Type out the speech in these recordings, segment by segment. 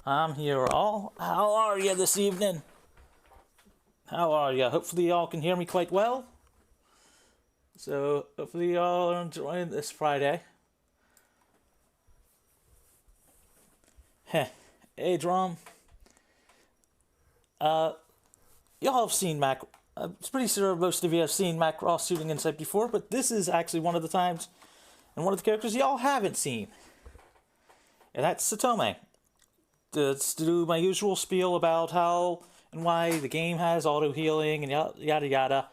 I'm here all. How are you this evening? How are you? Hopefully y'all can hear me quite well. So hopefully y'all are enjoying this Friday. Heh. Hey Drum. Y'all have seen I'm pretty sure most of you have seen Macross Shooting Insight before, but this is actually one of the times and one of the characters y'all haven't seen. And that's Satome. To do my usual spiel about how and why the game has auto healing and yada yada.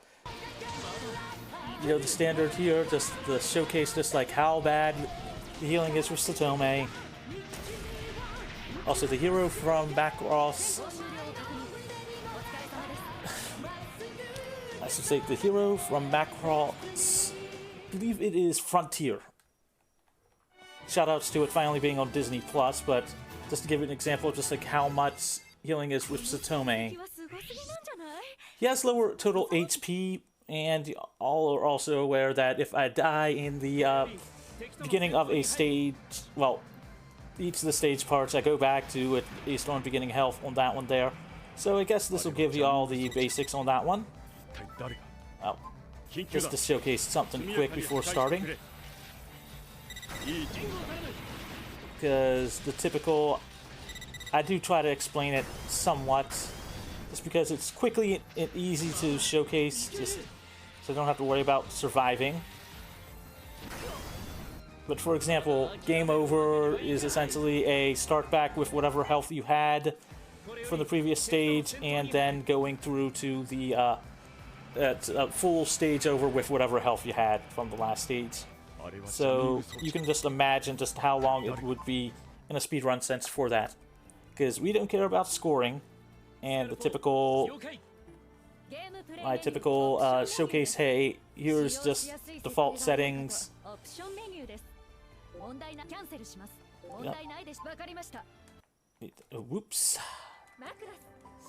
You know, the standard here, just the showcase, just like how bad the healing is for Satome. Also, the hero from Macross. I should say the hero from Macross. I believe it is Frontier. Shoutouts to it finally being on Disney Plus, but just to give you an example of just like how much healing is with Satome. He has lower total HP, and all are also aware that if I die in the beginning of a stage, well, each of the stage parts, I go back to at least on beginning health on that one there. So I guess this will give you all the basics on that one. Well, just to showcase something quick before starting. Because the typical, I do try to explain it somewhat, just because it's quickly and easy to showcase, just so I don't have to worry about surviving. But for example, game over is essentially a start back with whatever health you had from the previous stage, and then going through to the full stage over with whatever health you had from the last stage. So you can just imagine just how long it would be in a speedrun sense for that. Because we don't care about scoring, and the typical, my typical showcase, hey, here's just default settings. Yep. Whoops.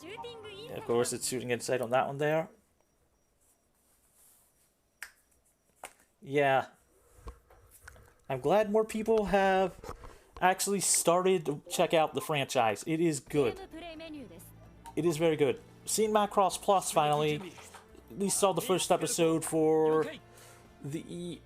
Yeah, of course it's Shooting Insight on that one there. Yeah. I'm glad more people have actually started to check out the franchise. It is good. It is very good. Seen Macross Plus finally. At least saw the first episode for the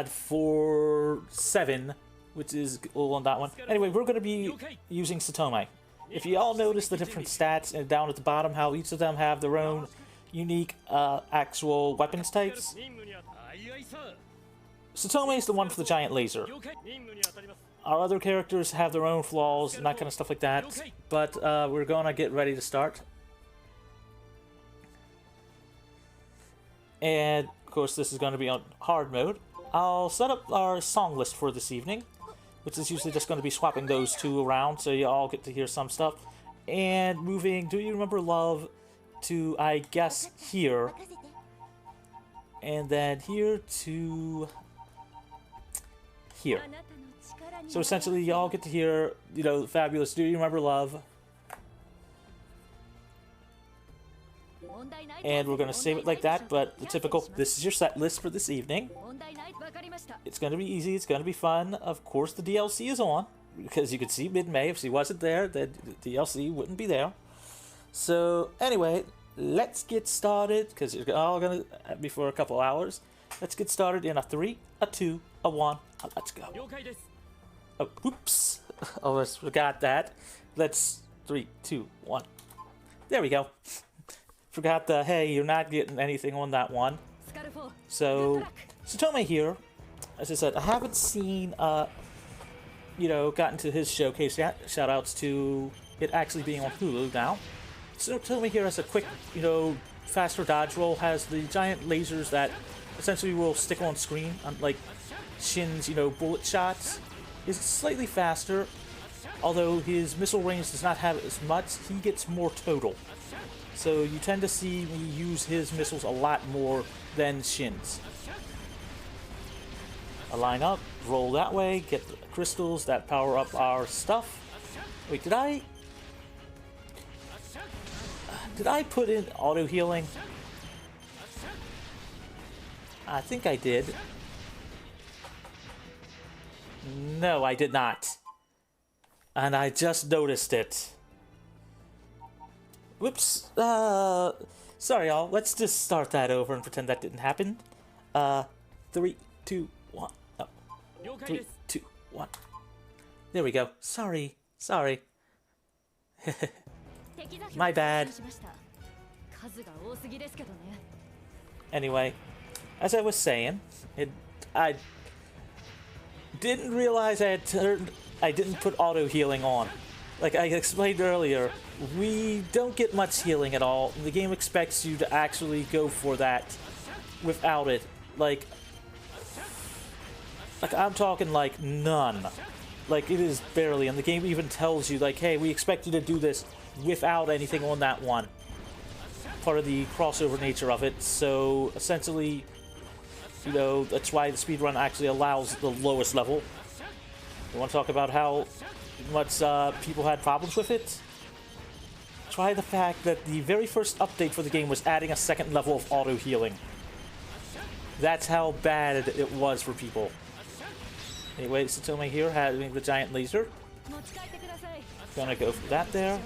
for 7, which is all on that one. Anyway, we're going to be using Satome. If you all notice the different stats and down at the bottom, how each of them have their own unique actual weapons types. Satome is the one for the giant laser. Our other characters have their own flaws and that kind of stuff like that, but we're gonna get ready to start. And of course this is going to be on hard mode. I'll set up our song list for this evening, which is usually just going to be swapping those two around so you all get to hear some stuff. And moving Do You Remember Love to, I guess, here. And then here to here. So essentially y'all get to hear, you know, fabulous Do You Remember Love. And we're going to save it like that, but the typical, this is your set list for this evening. It's going to be easy, it's going to be fun. Of course the DLC is on, because you could see mid-May, if she wasn't there, then the DLC wouldn't be there. So anyway, let's get started, because you're all going to be for a couple hours. Let's get started in a 3, a 2, a 1, let's go. Oh, oops, almost forgot that. Let's 3, 2, 1. There we go. Forgot the, hey, you're not getting anything on that one. So, Satome here. As I said, I haven't seen, you know, gotten to his showcase yet. Shoutouts to it actually being on Hulu now. Satome here has a quick, you know, faster dodge roll. Has the giant lasers that essentially will stick on screen, unlike Shin's, you know, bullet shots. Is slightly faster, although his missile range does not have as much. He gets more total. So you tend to see me use his missiles a lot more than Shin's. I line up, roll that way, get the crystals that power up our stuff. Wait, did I put in auto healing? I think I did. No, I did not. And I just noticed it. Whoops. Sorry, y'all. Let's just start that over and pretend that didn't happen. 3, 2, 1. Oh. 3, 2, 1. There we go. Sorry. My bad. Anyway, as I was saying, I didn't realize I didn't put auto healing on. Like I explained earlier, we don't get much healing at all. The game expects you to actually go for that without it. Like I'm talking like none. Like it is barely, and the game even tells you like, hey, we expect you to do this without anything on that one. Part of the crossover nature of it. So essentially, you know, that's why the speedrun actually allows the lowest level. You want to talk about how much people had problems with it? Try the fact that the very first update for the game was adding a second level of auto healing. That's how bad it was for people. Anyway, Satome here having the giant laser. Gonna go for that there.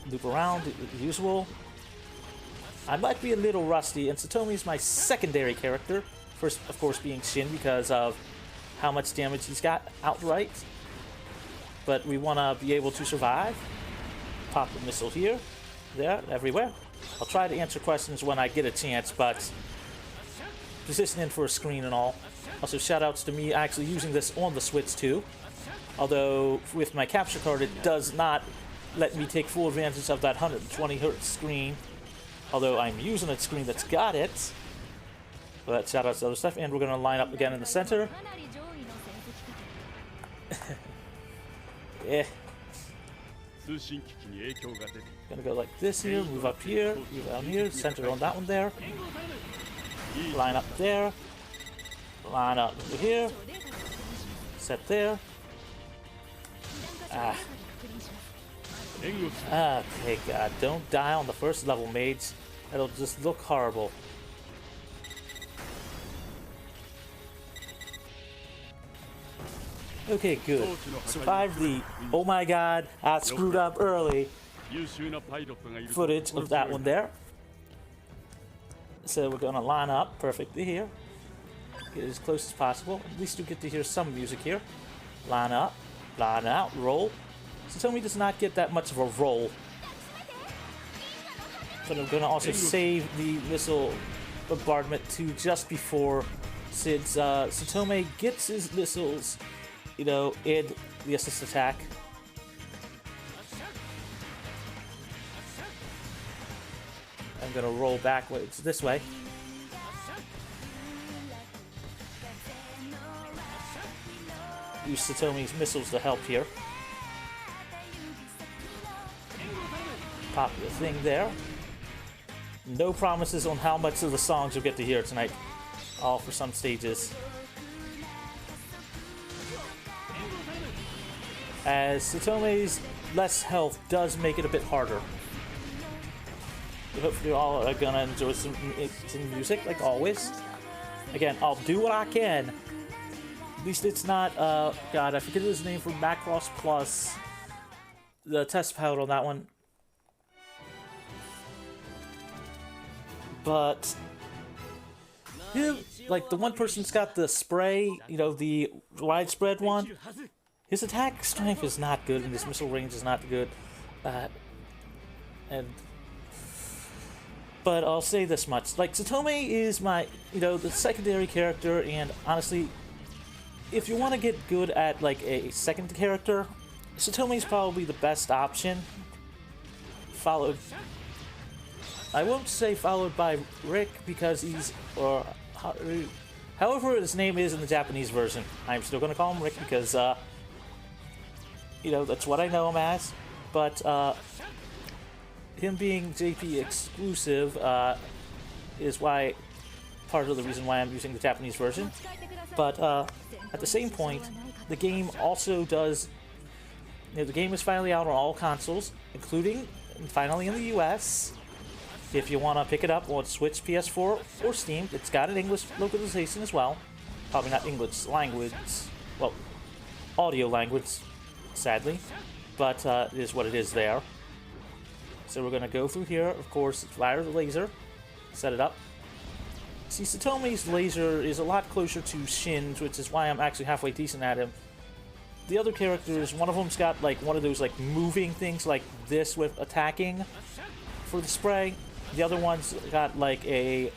Loop around, the usual. I might be a little rusty, and Satomi is my secondary character. First, of course, being Shin because of how much damage he's got outright. But we want to be able to survive. Pop a missile here, there, everywhere. I'll try to answer questions when I get a chance, but positioning for a screen and all. Also, shoutouts to me actually using this on the Switch too. Although, with my capture card, it does not let me take full advantage of that 120 Hz screen. Although I'm using a screen that's got it. But shoutouts to other stuff. And we're going to line up again in the center. Yeah. Gonna go like this here, move up here, move down here, center on that one there. Line up there. Line up over here. Set there. Ah. Okay, God, don't die on the first level, mates. It'll just look horrible. Okay, good. Survived the, oh my God, I screwed up early footage of that one there. So we're gonna line up perfectly here. Get as close as possible. At least you get to hear some music here. Line up, line out, roll. Satomi does not get that much of a roll. But I'm gonna also save the missile bombardment to just before, since Satome gets his missiles, you know, in the assist attack. I'm gonna roll backwards this way. Use Satomi's missiles to help here. Pop the thing there. No promises on how much of the songs you'll get to hear tonight. All for some stages. As Satome's less health does make it a bit harder. Hopefully you all are gonna enjoy some music, like always. Again, I'll do what I can. At least it's not, God, I forget his name, from Macross Plus. The test pilot on that one. But, yeah, like the one person's got the spray, you know, the widespread one. His attack strength is not good, and his missile range is not good. But I'll say this much. Like, Satome is my, you know, the secondary character, and honestly, if you want to get good at, like, a second character, Satome is probably the best option. Followed, I won't say followed by Rick, because he's, or however his name is in the Japanese version. I'm still going to call him Rick because, you know, that's what I know him as. But, him being JP exclusive is why, part of the reason why I'm using the Japanese version. But at the same point, the game also does, you know, the game is finally out on all consoles, including finally in the US. If you want to pick it up on Switch, PS4, or Steam, it's got an English localization as well. Probably not English language, well, audio language, sadly, but it is what it is there. So we're going to go through here, of course, fire the laser, set it up. See, Satomi's laser is a lot closer to Shin's, which is why I'm actually halfway decent at him. The other characters, one of them's got like one of those like moving things like this with attacking for the spray. The other one's got like a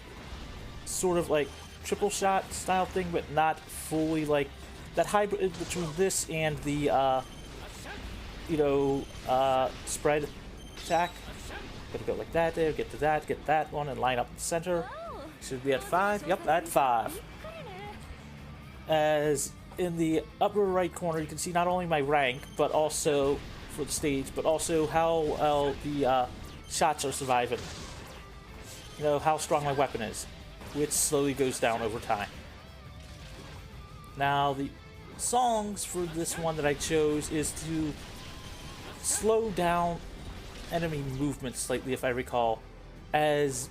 sort of like triple shot style thing, but not fully like that hybrid between this and the spread attack. Gotta go like that there, get to that, get that one, and line up in the center. Should be at 5. Yep, at 5. As in the upper right corner, you can see not only my rank, but also for the stage, but also how well the shots are surviving. You know, how strong my weapon is, which slowly goes down over time. Now, the songs for this one that I chose is to slow down enemy movement slightly, if I recall, as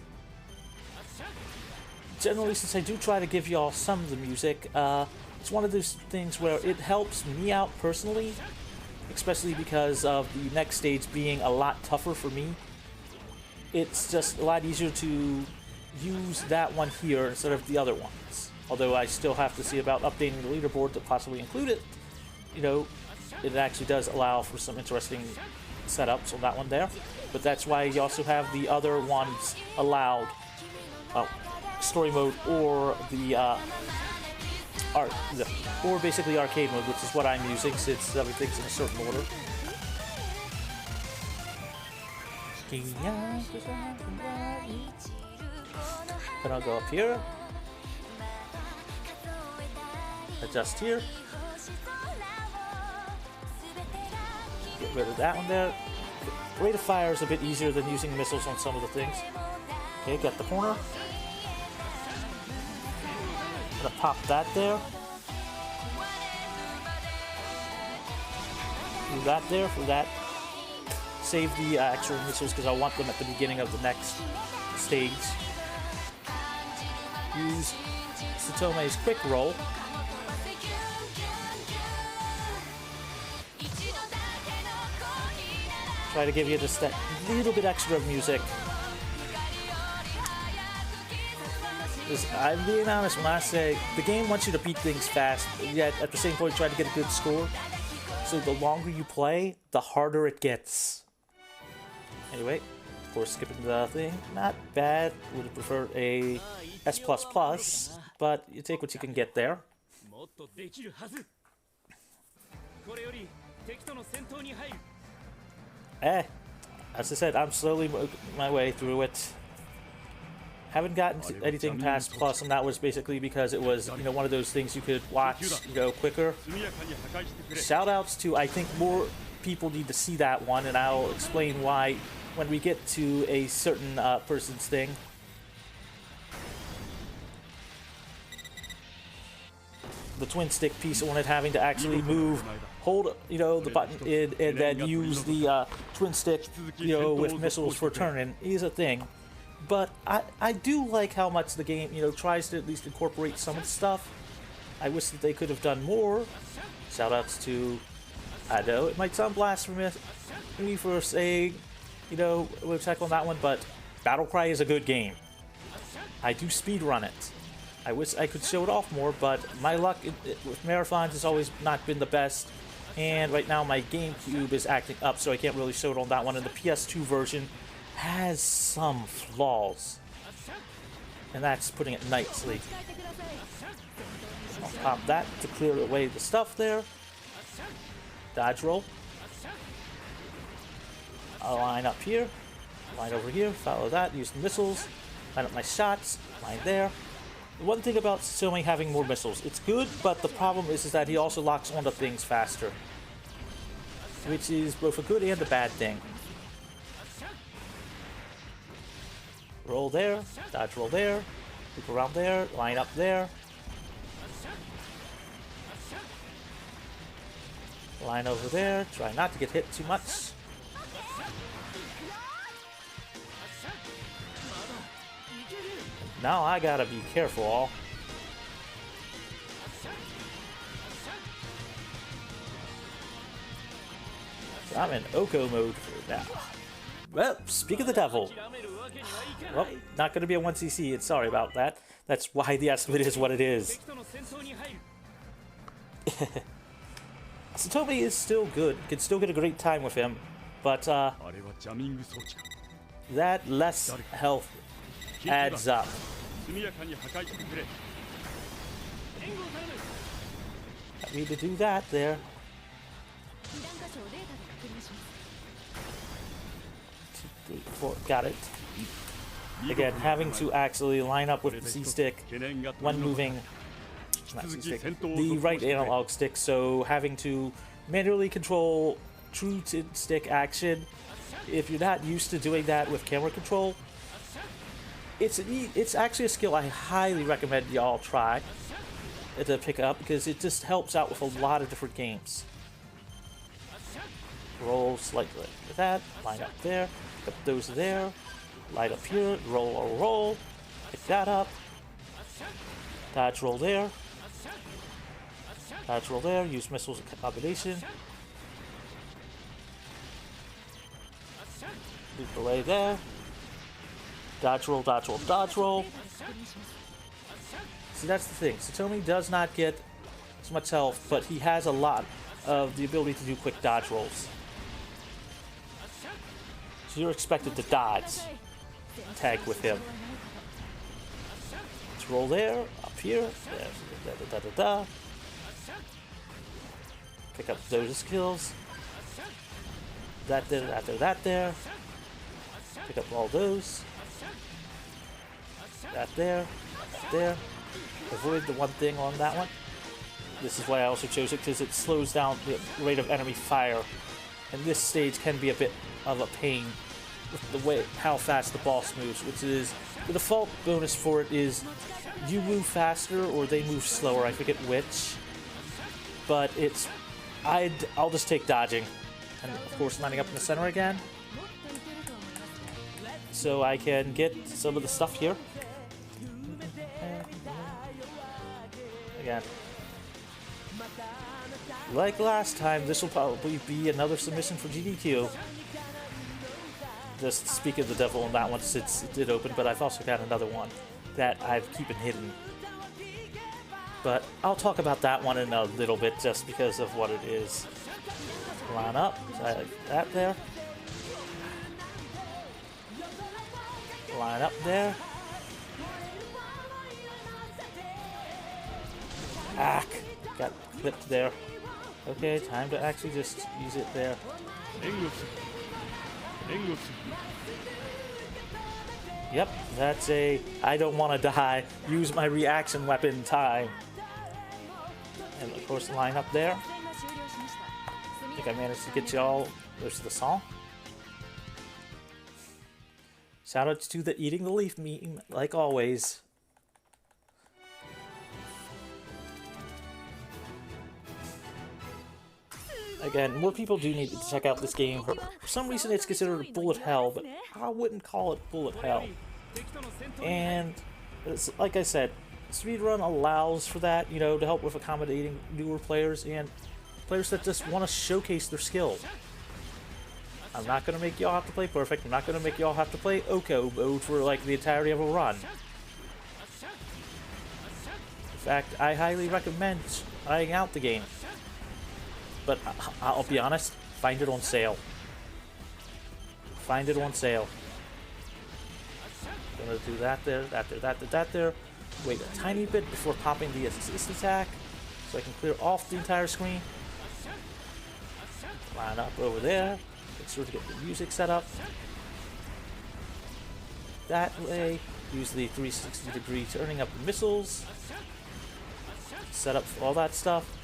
generally, since I do try to give y'all some of the music, it's one of those things where it helps me out personally, especially because of the next stage being a lot tougher for me. It's just a lot easier to use that one here instead of the other ones. Although I still have to see about updating the leaderboard to possibly include it. You know, it actually does allow for some interesting setups on that one there. But that's why you also have the other ones allowed. Story mode or the or basically arcade mode, which is what I'm using since everything's in a certain order. Then I'll go up here, adjust here, get rid of that one there. Rate of fire is a bit easier than using missiles on some of the things. Okay, got the corner. Gonna pop that there. Do that there for that. Save the actual missiles because I want them at the beginning of the next stage. Use Satome's quick roll. Try to give you just that little bit extra of music. I'm being honest when I say the game wants you to beat things fast, yet at the same point try to get a good score. So the longer you play, the harder it gets. Anyway, of course, skipping the thing, not bad. Would have preferred a S++, but you take what you can get there. As I said, I'm slowly working my way through it. Haven't gotten to anything past Plus, and that was basically because it was, you know, one of those things you could watch, you know, quicker. Shoutouts to, I think more people need to see that one, and I'll explain why when we get to a certain person's thing. The twin stick piece on it having to actually move, hold, you know, the button in, and then use the twin stick, you know, with missiles for turning is a thing. But I do like how much the game, you know, tries to at least incorporate some of the stuff. I wish that they could have done more. Shoutouts to, I know it might sound blasphemous me for saying, you know, we'll check on that one, but Battlecry is a good game. I do speedrun it. I wish I could show it off more, but my luck with marathons has always not been the best. And right now my GameCube is acting up, so I can't really show it on that one. And the PS2 version has some flaws, and that's putting it nicely. I'll pop that to clear away the stuff there. Dodge roll. I'll line up here, line over here, follow that, use the missiles, line up my shots, line there. The one thing about Satome having more missiles, it's good, but the problem is that he also locks onto things faster, which is both a good and a bad thing. Roll there, dodge roll there, loop around there, line up there. Line over there, try not to get hit too much. Now I gotta be careful. I'm in Oko mode for now. Well, speak of the devil. Well, not going to be a 1cc, and sorry about that. That's why the estimate is what it is. Satomi is still good. You can still get a great time with him, but that less health adds up. I need to do that there. 2, 3, 4, got it. Again, having to actually line up with the C-stick when moving, not C-stick, the right analog stick, so having to manually control true stick action, if you're not used to doing that with camera control, it's actually a skill I highly recommend y'all try to pick up, because it just helps out with a lot of different games. Roll slightly like that, line up there, put those there, light up here, roll, pick that up, dodge roll there, use missiles in combination, loop delay there, dodge roll. See, that's the thing. Satomi does not get as much health, but he has a lot of the ability to do quick dodge rolls. So you're expected to dodge, tag with him. Let's roll there, up here, there, pick up those skills. That there. Pick up all those. That there. Avoid the one thing on that one. This is why I also chose it, because it slows down the rate of enemy fire. And this stage can be a bit of a pain with the way how fast the boss moves, which is the default bonus for it is you move faster or they move slower. I forget which, but it's I'll just take dodging, and of course lining up in the center again, so I can get some of the stuff here. Again, like last time, this will probably be another submission for GDQ. Just speak of the devil on that one since it did open, but I've also got another one that I've keeping hidden. But I'll talk about that one in a little bit just because of what it is. Line up, so I like that there. Line up there. Ack! Got clipped there. Okay, time to actually just use it there. Yep, that's a I don't want to die, use my reaction weapon time. And of course, line up there. I think I managed to get y'all most of the song. Shout out to the eating the leaf meme, like always. Again, more people do need to check out this game. For some reason it's considered bullet hell, but I wouldn't call it bullet hell. And it's, like I said, speedrun allows for that, you know, to help with accommodating newer players and players that just want to showcase their skill. I'm not going to make y'all have to play perfect. I'm not going to make y'all have to play Oko mode for like the entirety of a run. In fact, I highly recommend trying out the game. But I'll be honest, find it on sale. Find it on sale. Gonna do that there, that there. Wait a tiny bit before popping the assist attack, so I can clear off the entire screen. Line up over there. Make sure to get the music set up. That way, use the 360-degree turning up the missiles. Set up for all that stuff.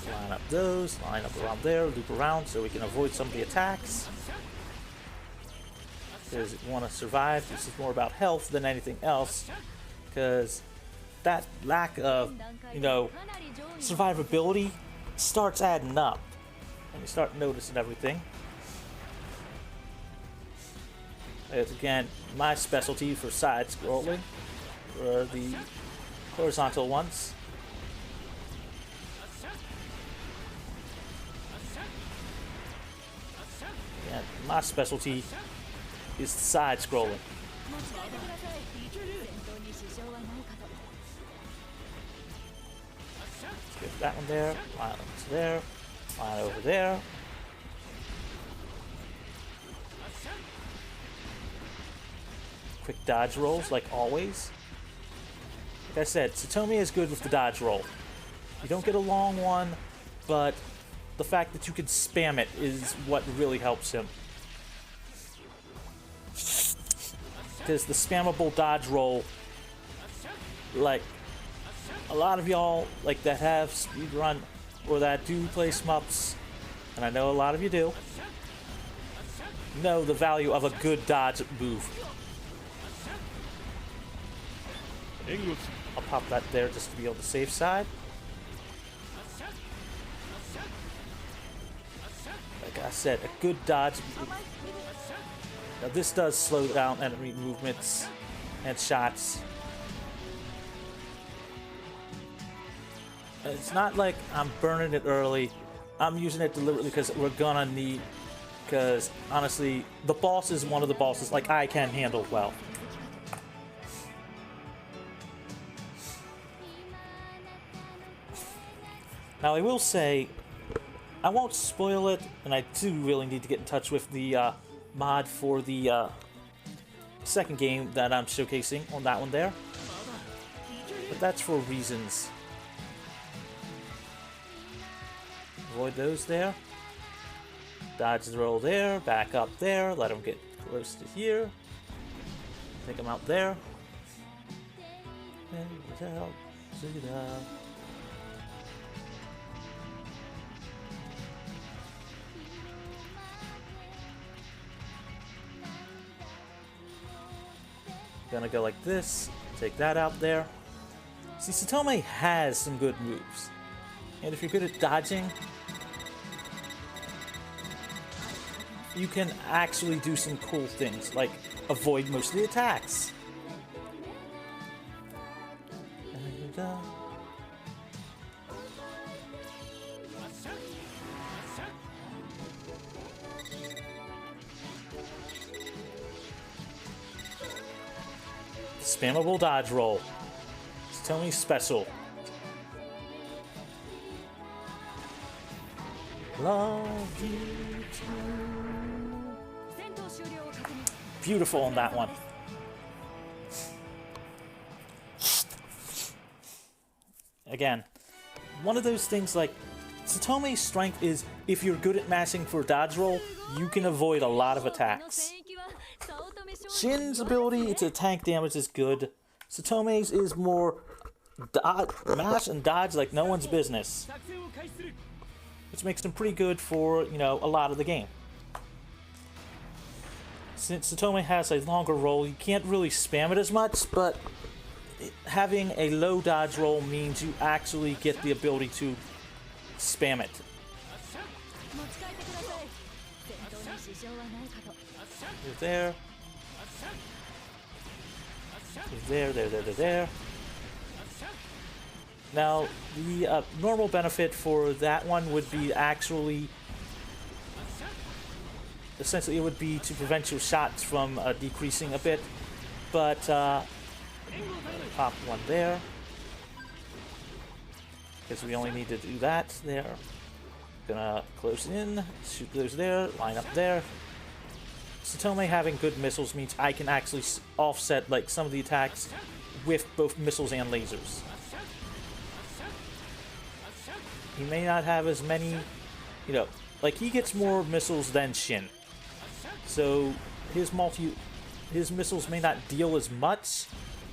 Line up those, line up around there, loop around so we can avoid some of the attacks. Because if you want to survive, this is more about health than anything else. Because that lack of, you know, survivability starts adding up. And you start noticing everything. It's again my specialty for side scrolling, or the horizontal ones. my specialty is side scrolling. Let's get that one there, line over there, line over there. Quick dodge rolls, like always. Like I said, Satomi is good with the dodge roll. You don't get a long one, but the fact that you can spam it is what really helps him. Because the spammable dodge roll, like, a lot of y'all like that have speedrun or that do play Shmups, and I know a lot of you do, know the value of a good dodge move. I'll pop that there just to be on the safe side. Like I said, a good dodge. Now this does slow down enemy movements and shots. It's not like I'm burning it early. I'm using it deliberately because we're gonna need, because honestly, the boss is one of the bosses like I can handle well. Now I will say, I won't spoil it, and I do really need to get in touch with the mod for the second game that I'm showcasing on that one there. But that's for reasons. Avoid those there. Dodge the roll there, back up there, let them get close to here. Take them out there. Gonna go like this, take that out there. See, Satomi has some good moves. And if you're good at dodging, you can actually do some cool things, like avoid most of the attacks. Spammable dodge roll. Satomi special. Love you too. Beautiful on that one. Again, one of those things like Satomi's strength is if you're good at mashing for dodge roll, you can avoid a lot of attacks. Shin's ability to tank damage is good. Satomi's is more mash and dodge like no one's business, which makes him pretty good for, you know, a lot of the game. Since Satomi has a longer roll, you can't really spam it as much, but having a low dodge roll means you actually get the ability to spam it. You're there. You're there. Now, the normal benefit for that one would be actually, essentially it would be to prevent your shots from decreasing a bit, but pop one there, because we only need to do that there. Gonna close in, shoot those there, line up there. Satomi having good missiles means I can actually offset like some of the attacks with both missiles and lasers. He may not have as many, you know, like he gets more missiles than Shin. So his missiles may not deal as much,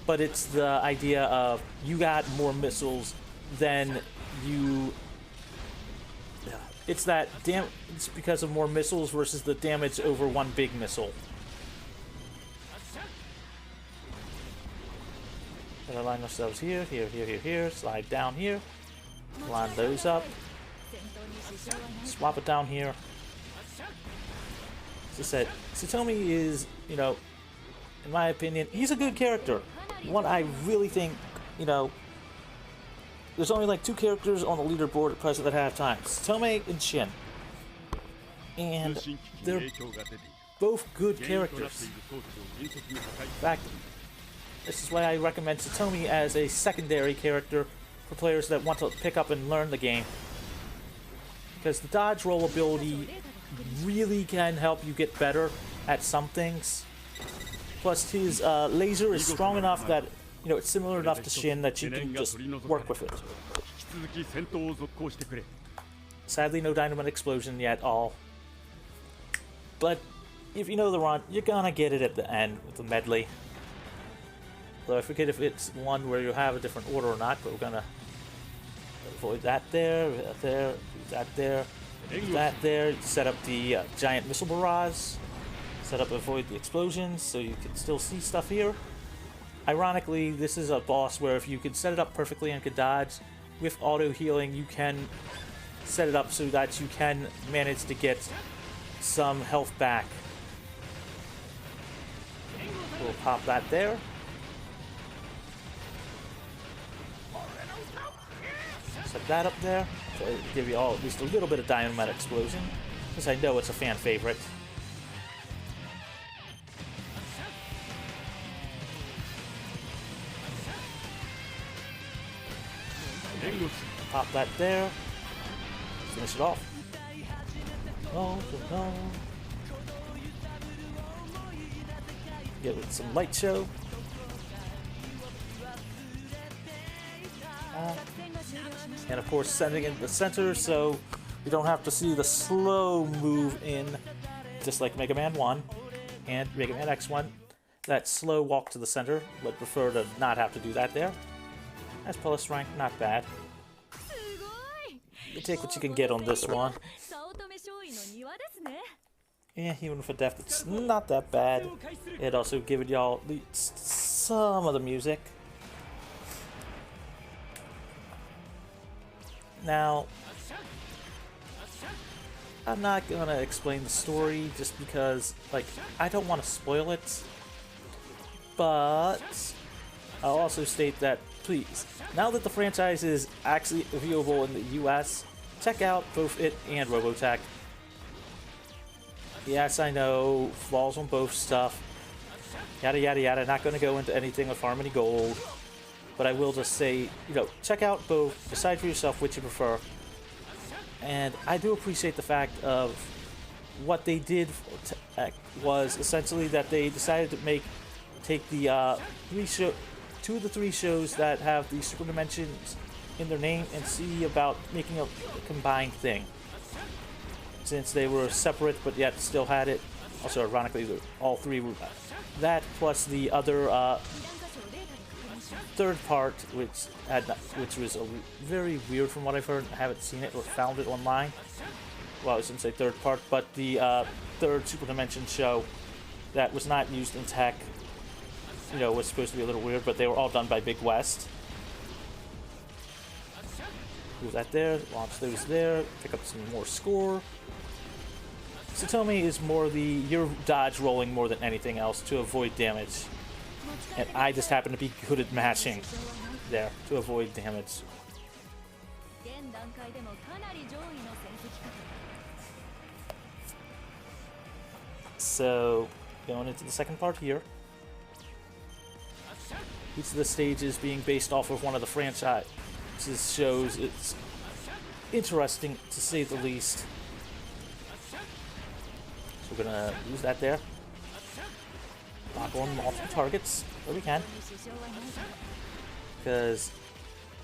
but it's the idea of you got more missiles than you. It's that it's because of more missiles versus the damage over one big missile. Gotta line ourselves here, here, slide down here. Line those up. Swap it down here. As I said, Satomi is, you know, in my opinion, he's a good character. One I really think, you know, there's only like 2 characters on the leaderboard at present that have time. Satomi and Shin. And they're both good characters. In fact, this is why I recommend Satomi as a secondary character for players that want to pick up and learn the game. Because the dodge roll ability really can help you get better at some things. Plus his laser is strong enough that, you know, it's similar enough to Shin that you can just work with it. Sadly, no dynamite explosion yet all. But if you know the run, you're gonna get it at the end with the medley. Though I forget if it's one where you have a different order or not, but we're gonna avoid that there, that there, that there. Set up the giant missile barrage. Set up avoid the explosions so you can still see stuff here. Ironically, this is a boss where if you can set it up perfectly and can dodge, with auto healing you can set it up so that you can manage to get some health back. We'll pop that there. Set that up there to give you all at least a little bit of dynamite explosion, because I know it's a fan favorite. Pop that there. Finish it off. No. Get with some light show. And of course sending in the center so you don't have to see the slow move in, just like Mega Man 1 and Mega Man X1. That slow walk to the center, but prefer to not have to do that there. That's plus rank, not bad. You take what you can get on this one. Yeah, even for depth, it's not that bad. It also gives y'all at least some of the music. Now, I'm not gonna explain the story just because, like, I don't want to spoil it. But I'll also state that, please, now that the franchise is actually viewable in the US, check out both it and Robotech. Yes, I know, flaws on both stuff, yada yada yada, not going to go into anything with Harmony Gold, but I will just say, you know, check out both, decide for yourself which you prefer. And I do appreciate the fact of what they did was essentially that they decided to take the two of the three shows that have the Super Dimensions in their name and see about making a combined thing. Since they were separate but yet still had it. Also, ironically, all three were that plus the other third part, which was very weird from what I've heard. I haven't seen it or found it online. Well, I was gonna say third part, but the third Super Dimension show that was not used in tech, you know, was supposed to be a little weird, but they were all done by Big West. Move that there, launch those there, pick up some more score. Satomi is more you're dodge rolling more than anything else to avoid damage. And I just happen to be good at mashing there to avoid damage. So, going into the second part here. Each of the stages being based off of one of the franchises shows it's interesting to say the least. So we're gonna use that there. Lock on multiple targets where we can. Because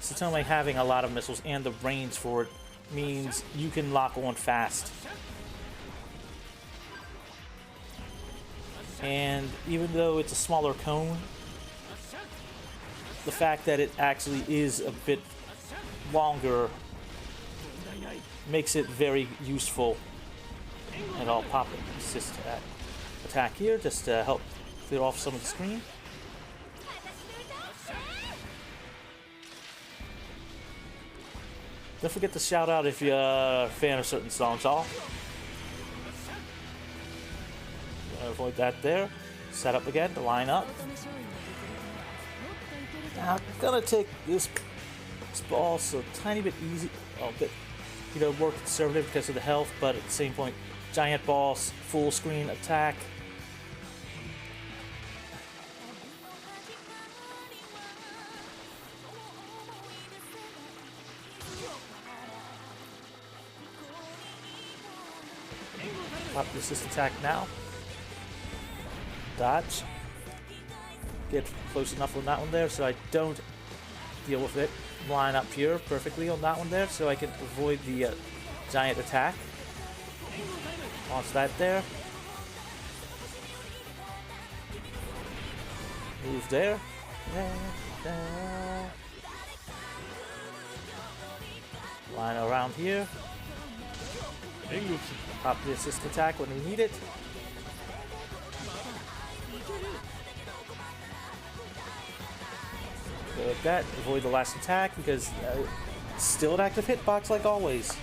Satomi having a lot of missiles and the range for it means you can lock on fast. And even though it's a smaller cone, the fact that it actually is a bit longer makes it very useful. And I'll pop an assist attack here just to help clear off some of the screen. Don't forget to shout out if you're a fan of certain songs. Avoid that there. Set up again to line up. Now, I'm gonna take this boss a tiny bit easy, a bit, you know, more conservative because of the health, but at the same point, giant boss full screen attack. Pop the assist attack now. Dodge. Get close enough on that one there so I don't deal with it. Line up here perfectly on that one there so I can avoid the giant attack. Launch that there. Move there. Line around here. Pop the assist attack when we need it. Go like that. Avoid the last attack because still an active hitbox like always.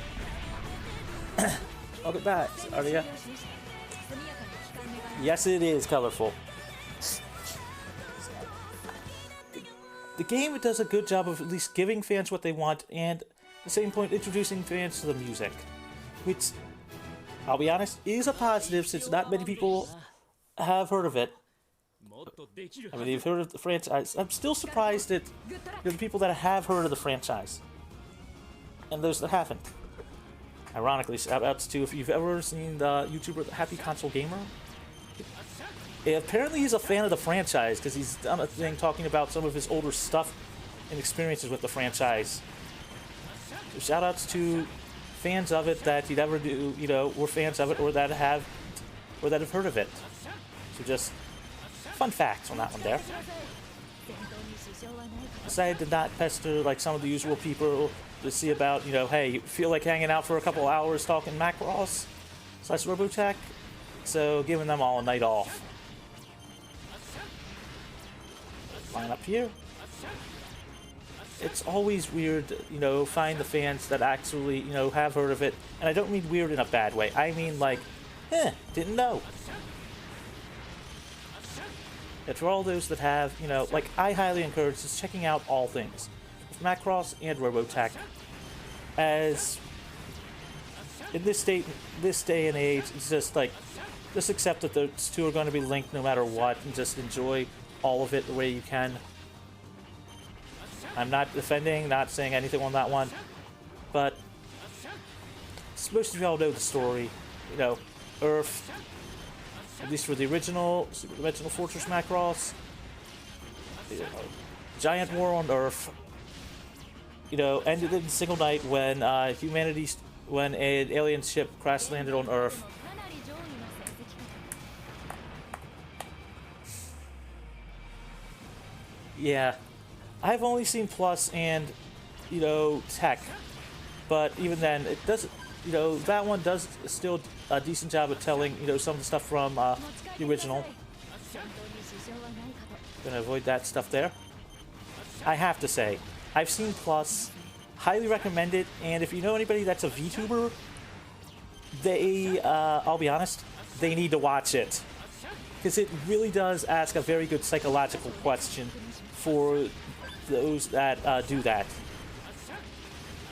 Look at that, Arya. Yes, it is colorful. The game does a good job of at least giving fans what they want and at the same point introducing fans to the music. Which, I'll be honest, is a positive since not many people have heard of it. I mean, they've heard of the franchise. I'm still surprised that the people that have heard of the franchise and those that haven't. Ironically, shoutouts to if you've ever seen the YouTuber The Happy Console Gamer. Apparently he's a fan of the franchise because he's done a thing talking about some of his older stuff and experiences with the franchise. So shoutouts to fans of it that you never do, you know, were fans of it or that have heard of it. So just fun facts on that one there. Decided to not pester like some of the usual people to see about, you know, hey, you feel like hanging out for a couple hours talking Macross / Robotech, so giving them all a night off. Line up here. It's always weird, you know, find the fans that actually, you know, have heard of it, and I don't mean weird in a bad way. I mean like, didn't know. And for all those that have, you know, like I highly encourage just checking out all things, Macross and Robotech, as in this day and age, it's just like, just accept that those two are going to be linked no matter what, and just enjoy all of it the way you can. I'm not defending, not saying anything on that one, but most of y'all know the story. You know, Earth, at least for the original Super Dimensional Fortress Macross, giant war on Earth, you know, ended in a single night when when an alien ship crash landed on Earth. Yeah, I've only seen Plus and, you know, Tech, but even then, it doesn't, you know, that one does still a decent job of telling, you know, some of the stuff from the original. Gonna avoid that stuff there. I have to say, I've seen Plus, highly recommend it, and if you know anybody that's a VTuber, they, I'll be honest, they need to watch it. Because it really does ask a very good psychological question for those that do that.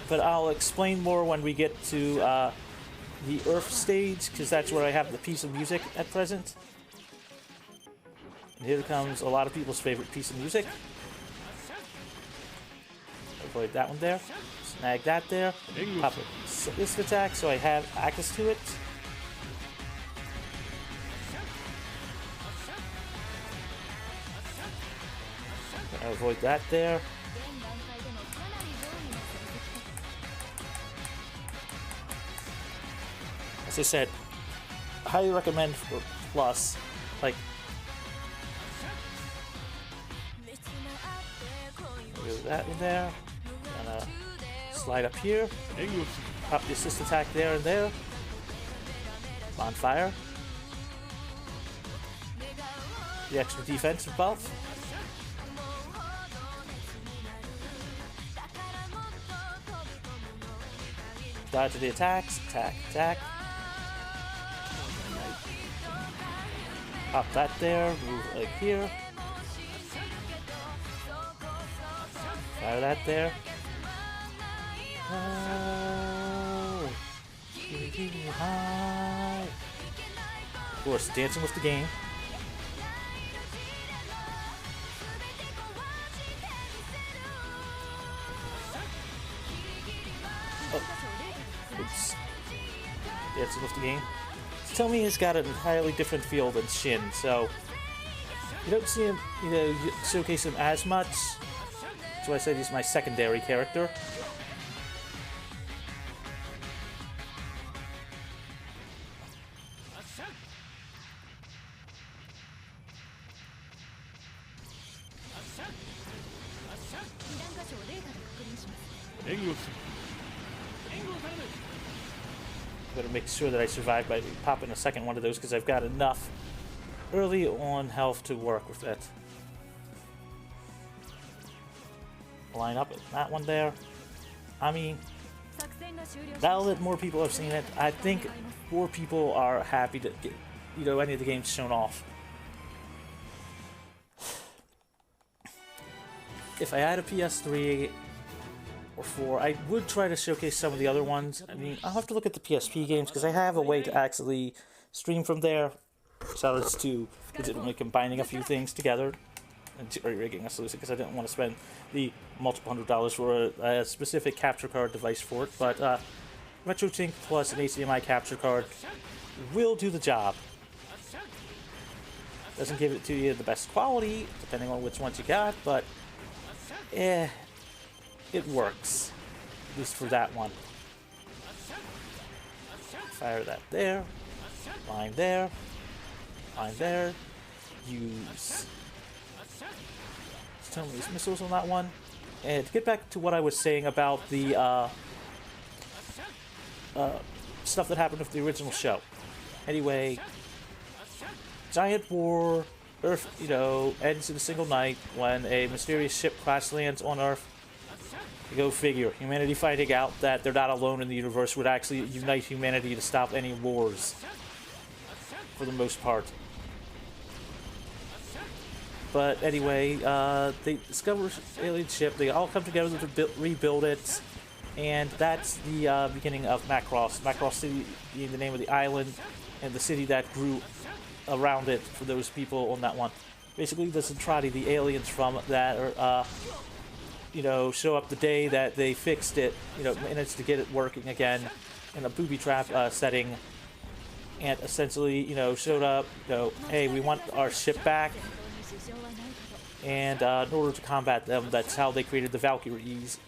But I'll explain more when we get to the Earth stage, because that's where I have the piece of music at present. And here comes a lot of people's favorite piece of music. Avoid that one there. Snag that there. Pop this attack so I have access to it. Avoid that there. As I said, I highly recommend for Plus, like, do that in there. Gonna slide up here. Pop the assist attack there and there. Bonfire. The extra defensive buff. Dodge the attacks. Attack, attack. Pop that there. Move like here. Fire that there. Oh, keep me high. Of course, dancing with the game. Oh. Oops. Dancing with the game. Tell me he's got an entirely different feel than Shin, so you don't see him, showcase him as much. That's why I said he's my secondary character. Gotta make sure that I survive by popping a second one of those because I've got enough early on health to work with it. Line up with that one there. I mean, now that more people have seen it, I think more people are happy to get, any of the games shown off. If I had a PS3 or 4, I would try to showcase some of the other ones. I mean, I'll have to look at the PSP games because I have a way to actually stream from there. So it's to legitimately combining a few things together and rigging a solution because I didn't want to spend the multiple $100s for a specific capture card device for it. But RetroTink plus an HDMI capture card will do the job. Doesn't give it to you the best quality, depending on which ones you got, but it works, at least for that one. Fire that there, line there, line there, use these missiles on that one. And to get back to what I was saying about the stuff that happened with the original show. Anyway, giant war, Earth, ends in a single night when a mysterious ship crash lands on Earth. Go figure. Humanity finding out that they're not alone in the universe would actually unite humanity to stop any wars. For the most part. But anyway, they discover alien ship. They all come together to rebuild it. And that's the beginning of Macross. Macross City being the name of the island and the city that grew around it for those people on that one. Basically, the Centrati, the aliens from that are, show up the day that they fixed it, managed to get it working again in a booby trap setting, and essentially, showed up, hey, we want our ship back, and in order to combat them, that's how they created the Valkyries,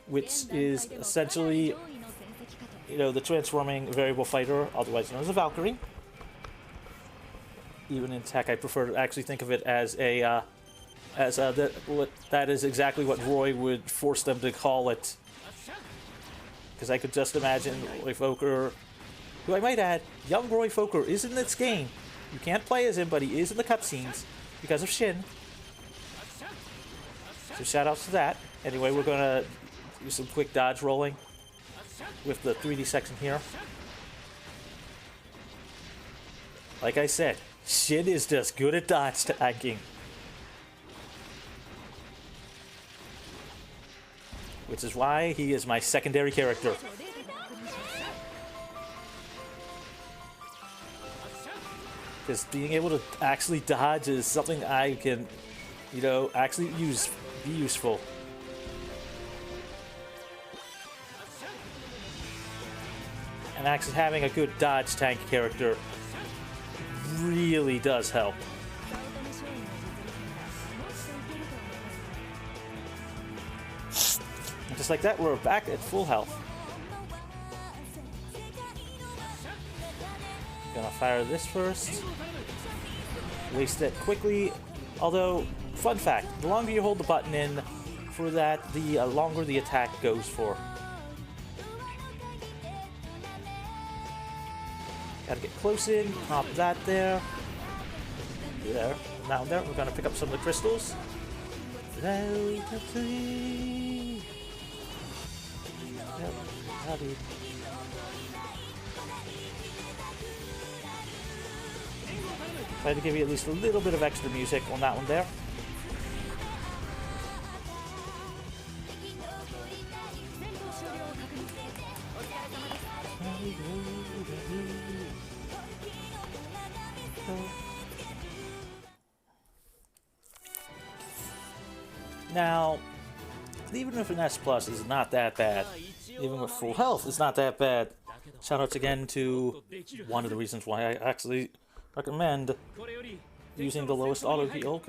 which is essentially, the transforming variable fighter, otherwise known as a Valkyrie. Even in tech, I prefer to actually think of it as a that is exactly what Roy would force them to call it. Because I could just imagine Roy Fokker, who I might add, young Roy Fokker is in this game. You can't play as him, but he is in the cutscenes because of Shin. So shout outs to that. Anyway, we're gonna do some quick dodge rolling with the 3D section here. Like I said, Shin is just good at dodge tagging. Which is why he is my secondary character. Because being able to actually dodge is something I can, actually be useful. And actually having a good dodge tank character really does help. And just like that, we're back at full health. Gonna fire this first. Waste it quickly. Although, fun fact, the longer you hold the button in for that, the longer the attack goes for. Gotta get close in, pop that there. There. Now there, we're gonna pick up some of the crystals. Try to give you at least a little bit of extra music on that one there. Now, even if an S plus is not that bad, even with full health, it's not that bad. Shoutouts again to one of the reasons why I actually recommend using the lowest auto heal.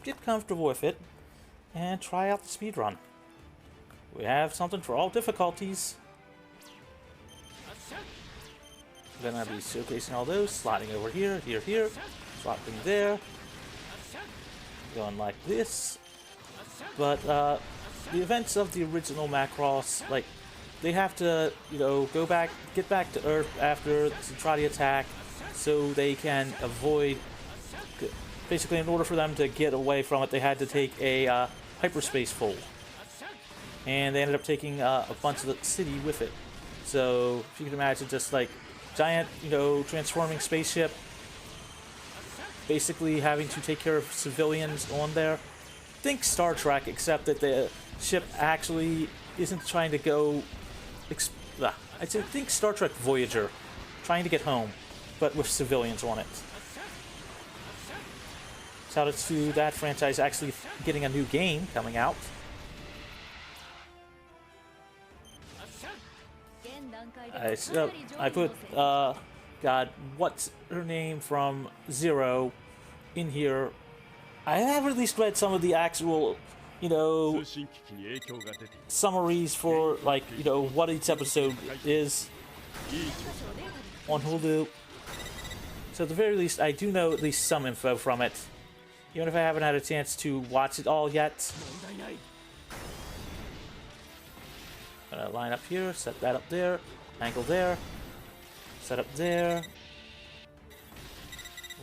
Get comfortable with it and try out the speedrun. We have something for all difficulties. Then I'll be showcasing all those, sliding over here, here, swapping there, going like this. But the events of the original Macross, like, they have to, get back to Earth after to try the attack, so they can avoid. Basically, in order for them to get away from it, they had to take a hyperspace fold, and they ended up taking a bunch of the city with it. So if you can imagine, just like giant, transforming spaceship, basically having to take care of civilians on there. Think Star Trek, except that the ship actually isn't trying to go. I think Star Trek Voyager, trying to get home, but with civilians on it. Shoutouts to that franchise actually getting a new game coming out. I put, God, what's her name from Zero in here. I have at least read some of the actual, summaries for, like, what each episode is on Hulu. So at the very least, I do know at least some info from it, even if I haven't had a chance to watch it all yet. Gonna line up here, set that up there, angle there, set up there,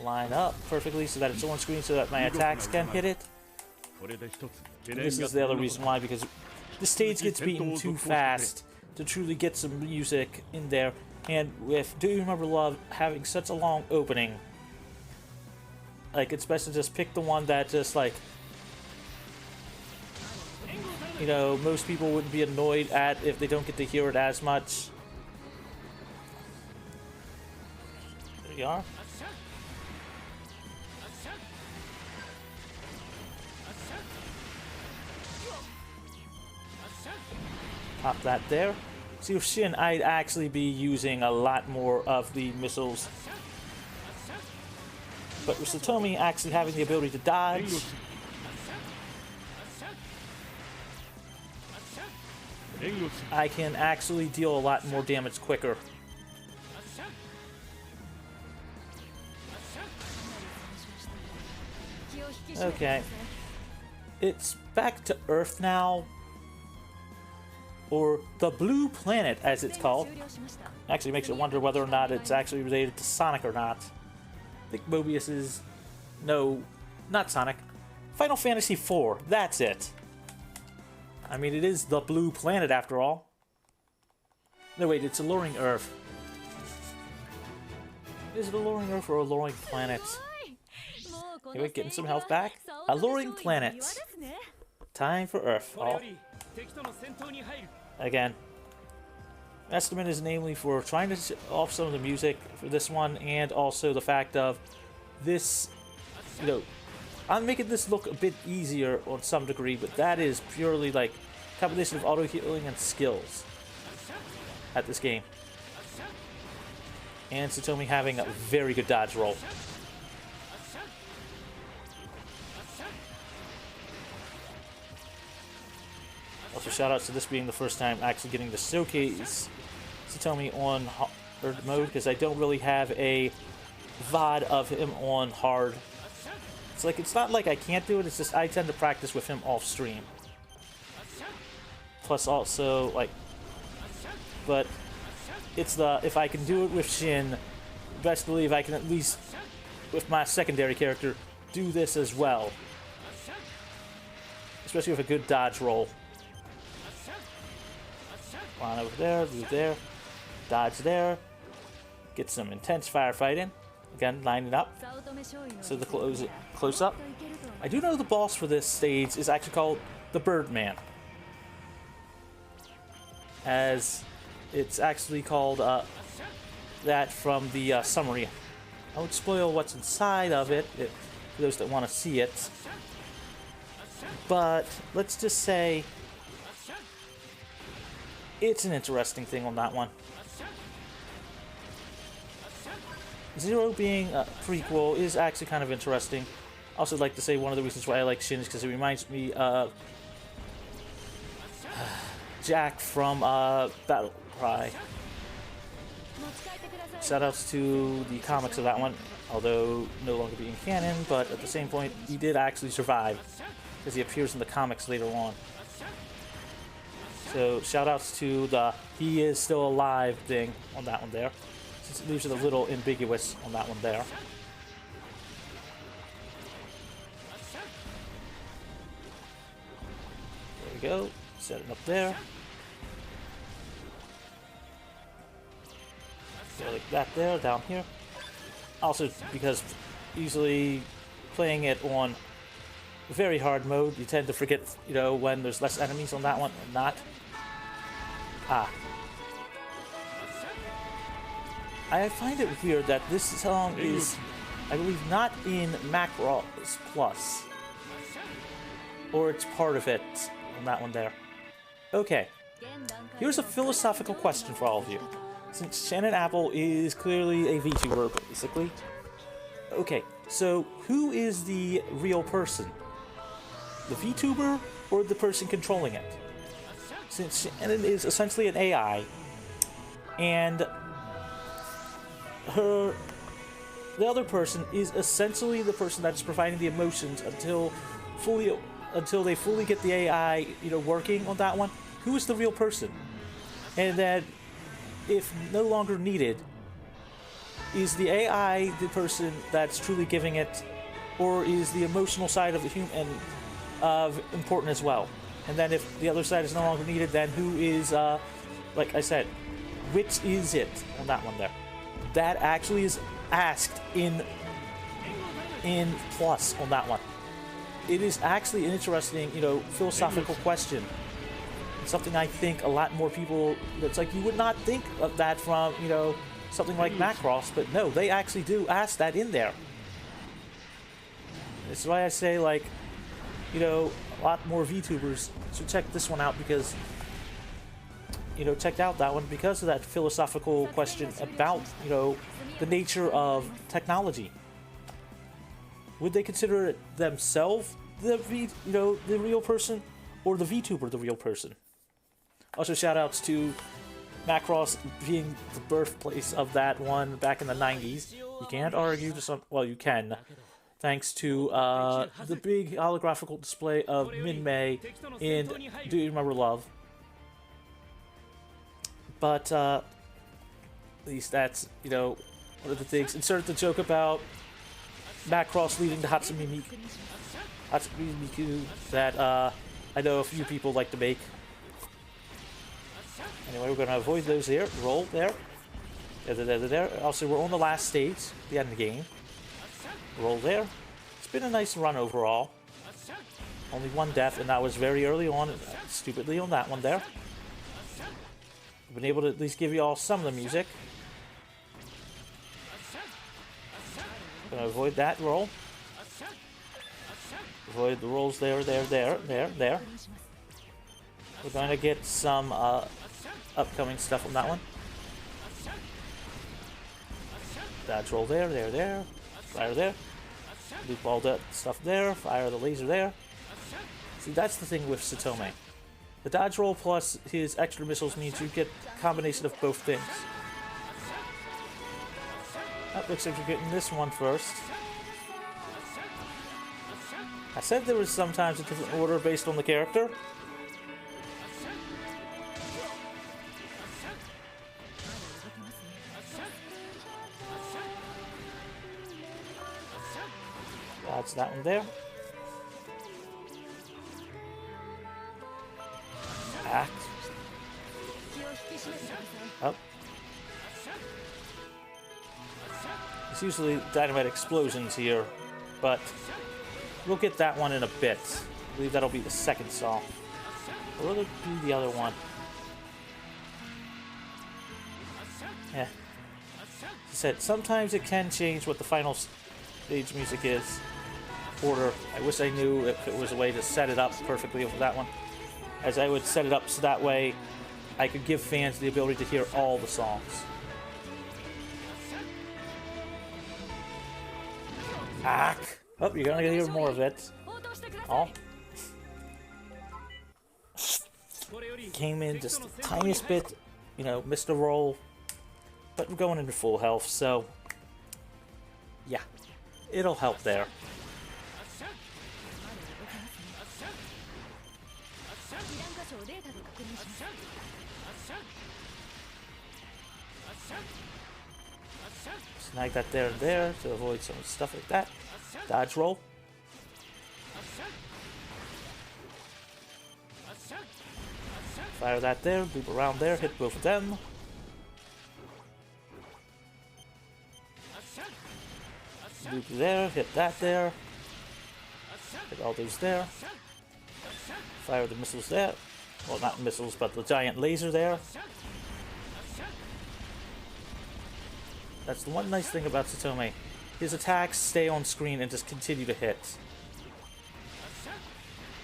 line up perfectly so that it's on screen so that my attacks can hit it. And this is the other reason why, because the stage gets beaten too fast to truly get some music in there. And with Do You Remember Love having such a long opening, like, it's best to just pick the one that just, like, most people wouldn't be annoyed at if they don't get to hear it as much. There you are. Pop that there. See, with Shin, I'd actually be using a lot more of the missiles. But with Satomi actually having the ability to dodge, I can actually deal a lot more damage quicker. Okay. It's back to Earth now. Or the Blue Planet, as it's called. Actually makes you wonder whether or not it's actually related to Sonic or not. I think Mobius is... No, not Sonic. Final Fantasy IV, that's it. I mean, it is the Blue Planet after all. No, wait, it's Alluring Earth. Is it Alluring Earth or Alluring Planet? Anyway, getting some health back. Alluring Planet. Time for Earth. Oh. Again, estimate is namely for trying to off some of the music for this one, and also the fact of this, I'm making this look a bit easier on some degree, but that is purely like a combination of auto healing and skills at this game. And Satomi having a very good dodge roll. Also, shoutouts to this being the first time actually getting to showcase Satomi on hard mode, because I don't really have a VOD of him on hard. It's like, it's not like I can't do it, it's just I tend to practice with him off stream. Plus also, like, but it's the, if I can do it with Shin, best believe I can at least, with my secondary character, do this as well. Especially with a good dodge roll. Line over there, do there, dodge there, get some intense firefighting. Again, lining up. So the close up. I do know the boss for this stage is actually called the Birdman, as it's actually called that from the summary. I won't spoil what's inside of it for those that want to see it. But let's just say it's an interesting thing on that one. Zero being a prequel is actually kind of interesting. I also like to say one of the reasons why I like Shin is because it reminds me of Jack from Battle Cry. Shoutouts to the comics of that one, although no longer being canon, but at the same point, he did actually survive, because he appears in the comics later on. So shoutouts to the he is still alive thing on that one there, since it leaves it a little ambiguous on that one there. There we go, set it up there. Like that there, down here. Also, because usually playing it on very hard mode, you tend to forget, you know, when there's less enemies on that one and not. I find it weird that this song is, I believe, not in Macross Plus. Or it's part of it on that one there. Okay. Here's a philosophical question for all of you. Since Shannon Apple is clearly a VTuber, basically. Okay, so who is the real person? The VTuber or the person controlling it? Since Shannon is essentially an AI, and the other person is essentially the person that's providing the emotions until they fully get the AI, you know, working on that one. Who is the real person? And then, if no longer needed, is the AI the person that's truly giving it, or is the emotional side of the human important as well? And then if the other side is no longer needed, then who is, like I said, which is it on that one there? That actually is asked in Plus on that one. It is actually an interesting, you know, philosophical question. Something I think a lot more people, it's like you would not think of that from, you know, something like Macross, but no, they actually do ask that in there. That's why I say, like, you know, a lot more VTubers should check this one out, because, you know, check out that one because of that philosophical question about, you know, the nature of technology. Would they consider it themselves the real person, or the VTuber the real person? Also, shoutouts to Macross being the birthplace of that one back in the 90s. You can't argue to some... Well, you can. Thanks to the big holographical display of Min-Mei in Do You Remember Love? But, at least that's, you know, one of the things. Insert the joke about Macross leading to Hatsune Miku that I know a few people like to make. Anyway, we're going to avoid those there. Roll there. There. Also, we're on the last stage, the end of the game. Roll there. It's been a nice run overall. Only one death, and that was very early on, stupidly on that one there. I've been able to at least give you all some of the music. Going to avoid that roll. Avoid the rolls there. We're going to get some upcoming stuff on that one. Dodge roll there. Fire there. Loop all that stuff there. Fire the laser there. See, that's the thing with Satome. The dodge roll plus his extra missiles means you get a combination of both things. That looks like you're getting this one first. I said there was sometimes a different order based on the character. That's that one there. Act. Up. It's usually dynamite explosions here, but we'll get that one in a bit. I believe that'll be the second song. Or will it be the other one? Yeah. As I said, sometimes it can change what the final stage music is. order. I wish I knew if it was a way to set it up perfectly for that one, as I would set it up so that way I could give fans the ability to hear all the songs. Ah! Oh, you're gonna hear more of it. Oh. Came in just the tiniest bit, you know, missed a roll, but we're going into full health, so yeah, it'll help there. Snag that there and there to avoid some stuff like that. Dodge roll. Fire that there, loop around there, hit both of them. Loop there, hit that there. Hit all those there. Fire the missiles there. Well, not missiles, but the giant laser there. That's the one nice thing about Satome. His attacks stay on screen and just continue to hit.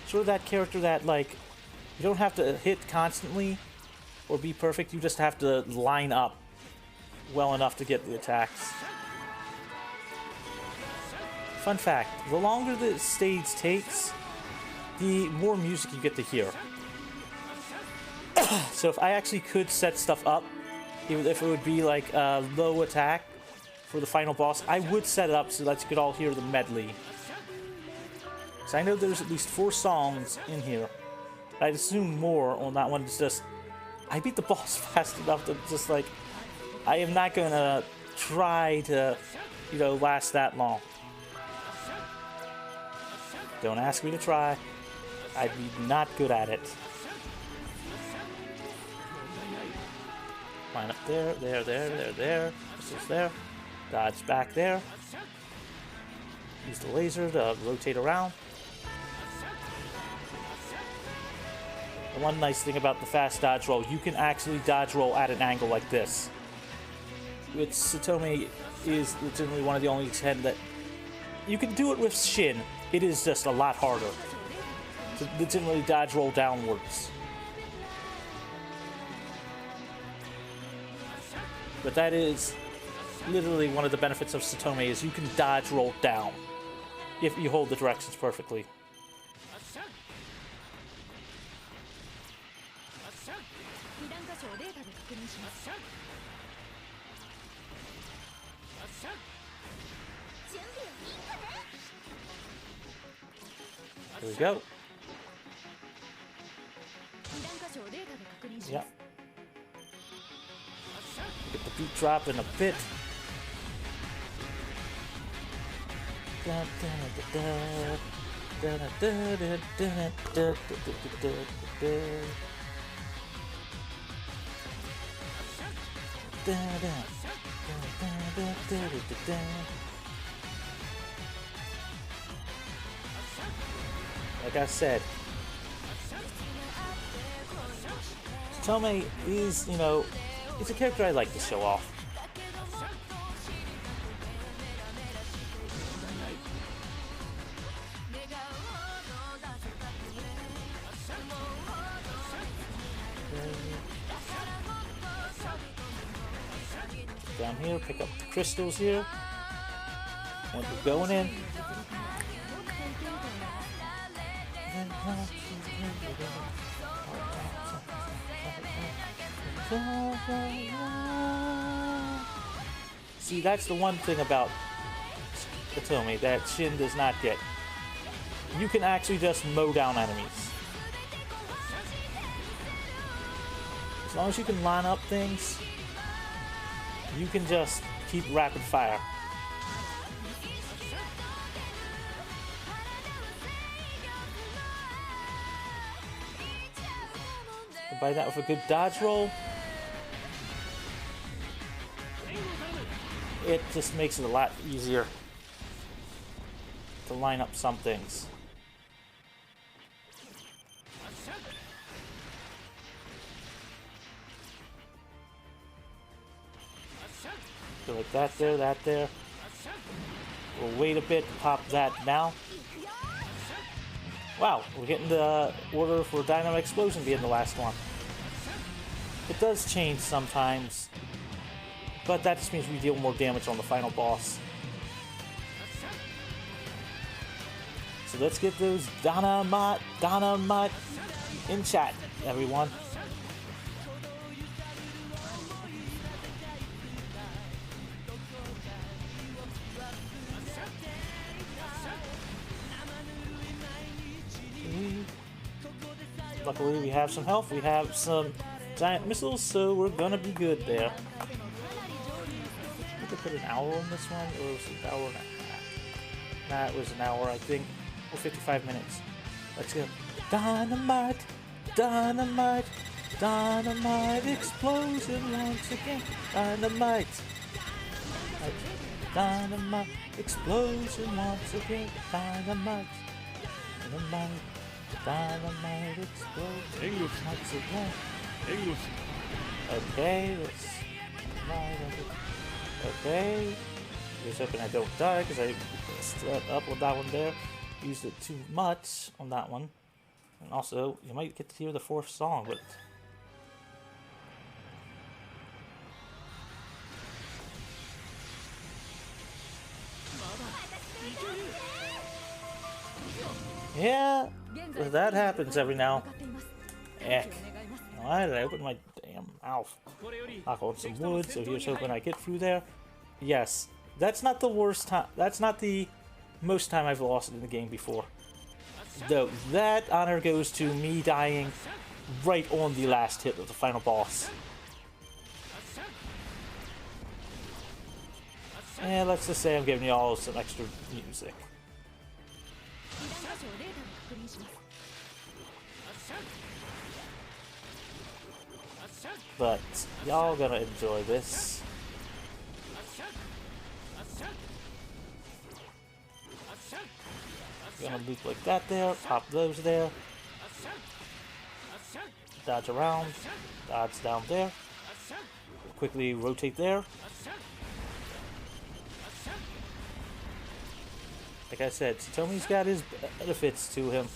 Sort of that character that, like, you don't have to hit constantly or be perfect, you just have to line up well enough to get the attacks. Fun fact, the longer the stage takes, the more music you get to hear. So if I actually could set stuff up, even if it would be like a low attack for the final boss, I would set it up so that you could all hear the medley. So I know there's at least 4 songs in here. I'd assume more on that one. It's just, I beat the boss fast enough to just like, I am not gonna try to, you know, last that long. Don't ask me to try. I'd be not good at it. Line up there, there, there, there, there. Missiles there. Dodge back there. Use the laser to rotate around. The one nice thing about the fast dodge roll, you can actually dodge roll at an angle like this. Which Satome is legitimately one of the only 10 that you can do it with Shin. It is just a lot harder to legitimately dodge roll downwards. But that is literally one of the benefits of Satome, is you can dodge roll down if you hold the directions perfectly. There we go. Yeah. Get the beat drop in a bit. Like I said, Satome is, you know, it's a character I like to show off. Down here, pick up the crystals here. And we're going in. See, that's the one thing about Satome that Shin does not get. You can actually just mow down enemies. As long as you can line up things, you can just keep rapid fire. Combine that with a good dodge roll, it just makes it a lot easier to line up some things. So like that there, that there. We'll wait a bit to pop that now. Wow, we're getting the order for Dynamite Explosion being the last one. It does change sometimes, but that just means we deal more damage on the final boss. So let's get those dynamite in chat, everyone. Luckily, we have some health. We have some giant missiles, so we're gonna be good there. We could put an hour on this one, or was it an hour and a half? Nah, it was an hour, I think. Or 55 minutes. Let's go. Dynamite, dynamite, dynamite explosion once again. Dynamite, dynamite explosion once again. Dynamite, dynamite. Dynamite explosion. English. Once again. English. Okay, let's. Okay. Just hoping I don't die because I messed up with that one there. Used it too much on that one. And also, you might get to hear the fourth song, but. Yeah, that happens every now. Heck. Why did I open my damn mouth? Knock on some wood, so here's hoping I get through there. Yes, that's not the worst time. That's not the most time I've lost in the game before. Though, that honor goes to me dying right on the last hit of the final boss. And let's just say I'm giving you all some extra music. But y'all gonna enjoy this. Gonna loop like that there, pop those there. Dodge around, dodge down there. Quickly rotate there. Like I said, Tsutomu's got his benefits to him.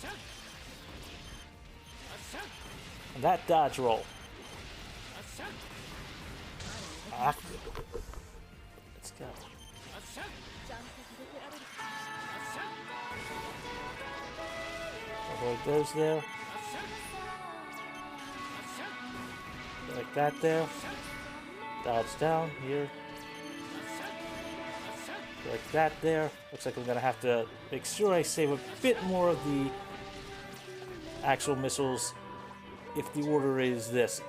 And that dodge roll. Ah. Let's go. Avoid those there. Like that there. Dodge down here. Like that there. Looks like I'm gonna have to make sure I save a bit more of the actual missiles if the order is this,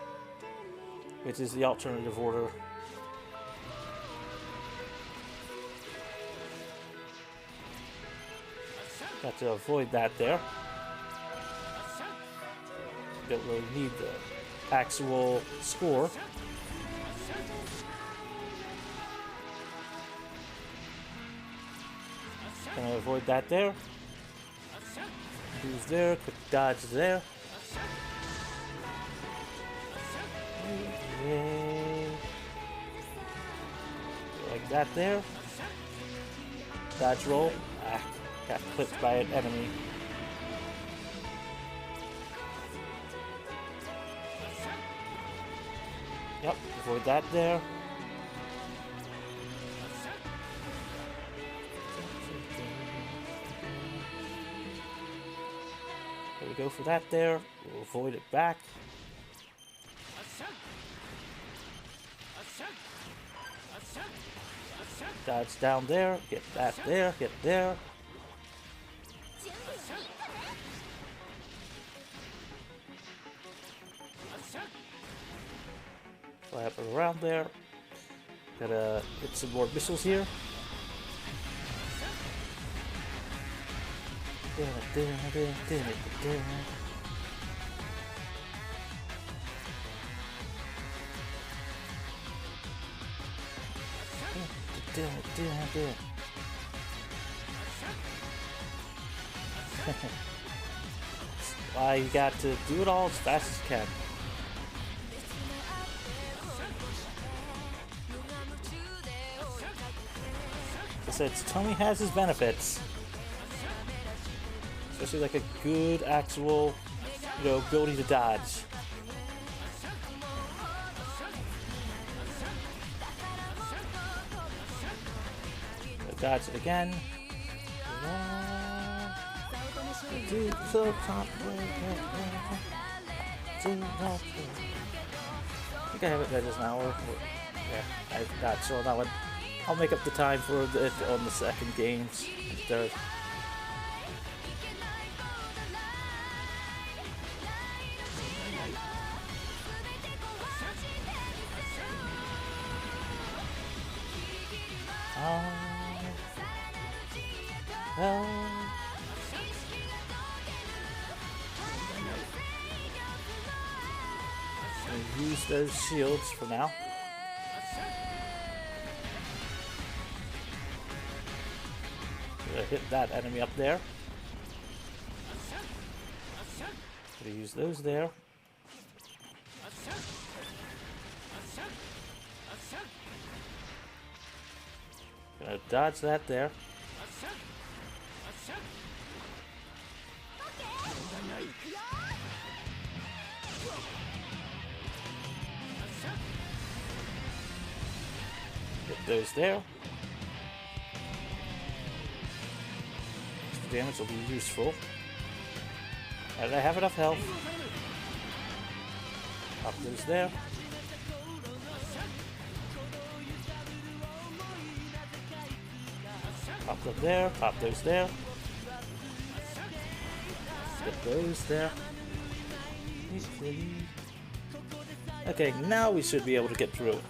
which is the alternative order. Got to avoid that there. Don't really need the actual score. Gonna avoid that there. Move there, quick dodge there. Okay. Like that there. Dodge roll. Ah, got clipped by an enemy. Yep, avoid that there. There we go for that there. We'll avoid it back. Dodge down there, get that there, get there. Fly up and around there. Gotta hit some more missiles here. Why you got to do it all as fast as you can. Like I said, Tony has his benefits. Especially like a good actual, you know, ability to dodge. Dodge it again. I think I have it ready just now. Yeah, I'm not sure that one. I'll make up the time for it on the second games. Third. Use those shields for now. Gonna hit that enemy up there. Gonna use those there. Gonna dodge that there. Get those there. Extra damage will be useful. And I have enough health. Pop those there. Pop them there. Pop those there. Get those there. Okay, now we should be able to get through it.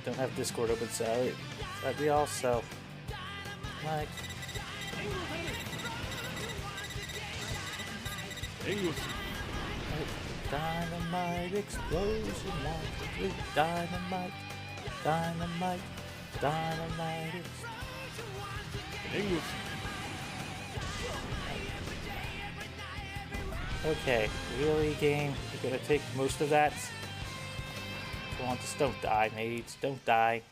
Don't have Discord open, so that'd be also like dynamite explosion, dynamite, dynamite, dynamite. Okay, really, game? You're gonna take most of that? Come on, just don't die, mates. Don't die.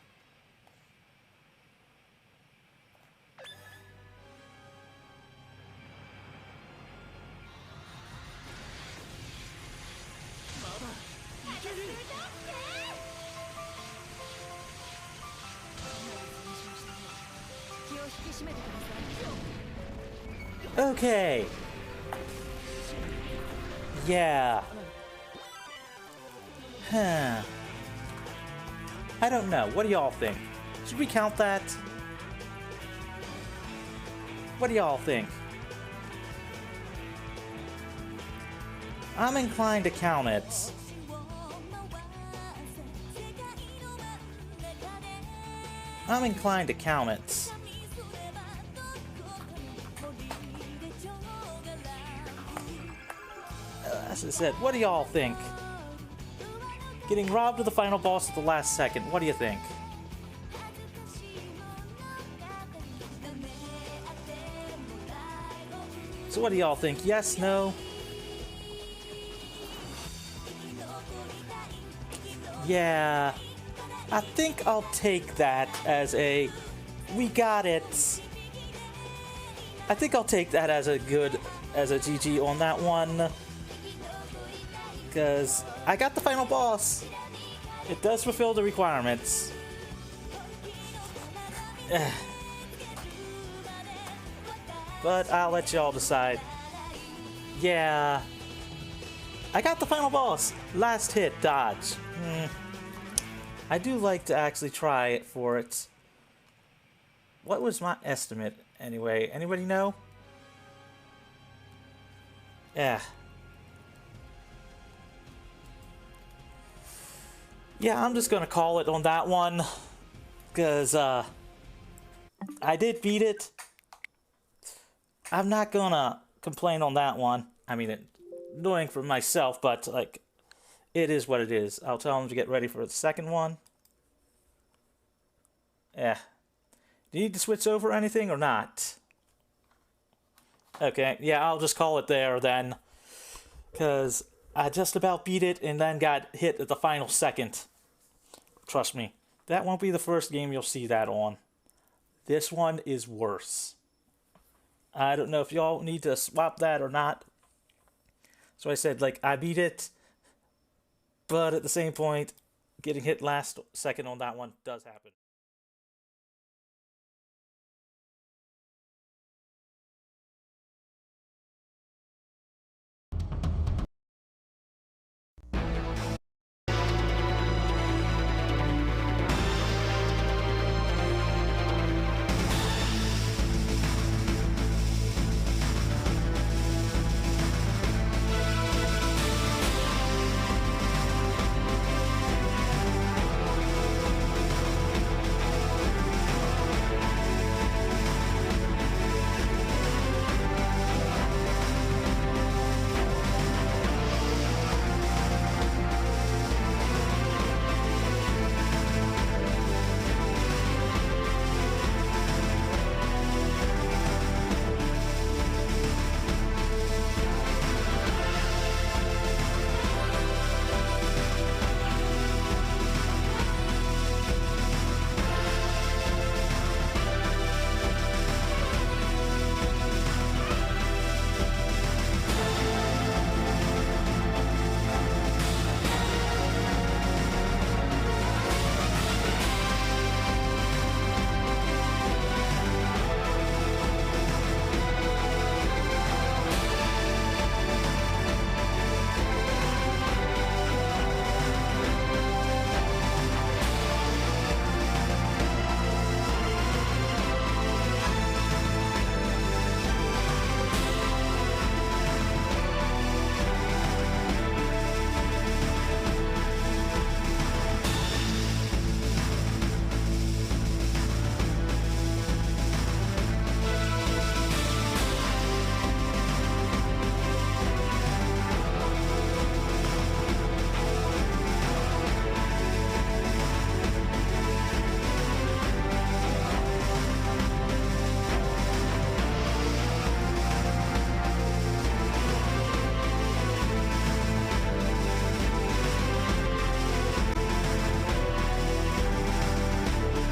Okay. Yeah. Huh. I don't know. What do y'all think? Should we count that? What do y'all think? I'm inclined to count it. I'm inclined to count it. As I said, what do y'all think? Getting robbed of the final boss at the last second. What do you think? So what do y'all think? Yes, no? Yeah. I think I'll take that as a... We got it. I think I'll take that as a good... as a GG on that one. Because I got the final boss. It does fulfill the requirements. But I'll let y'all decide. Yeah. I got the final boss. Last hit, dodge. I do like to actually try it for it. What was my estimate anyway? Anybody know? Yeah. Yeah, I'm just gonna call it on that one, because I did beat it. I'm not gonna complain on that one. I mean, it's annoying for myself, but like, it is what it is. I'll tell them to get ready for the second one. Yeah. Do you need to switch over anything or not? Okay, yeah, I'll just call it there then, because I just about beat it and then got hit at the final second. Trust me, that won't be the first game you'll see that on. This one is worse. I don't know if y'all need to swap that or not. So I said, like, I beat it, but at the same point, getting hit last second on that one does happen.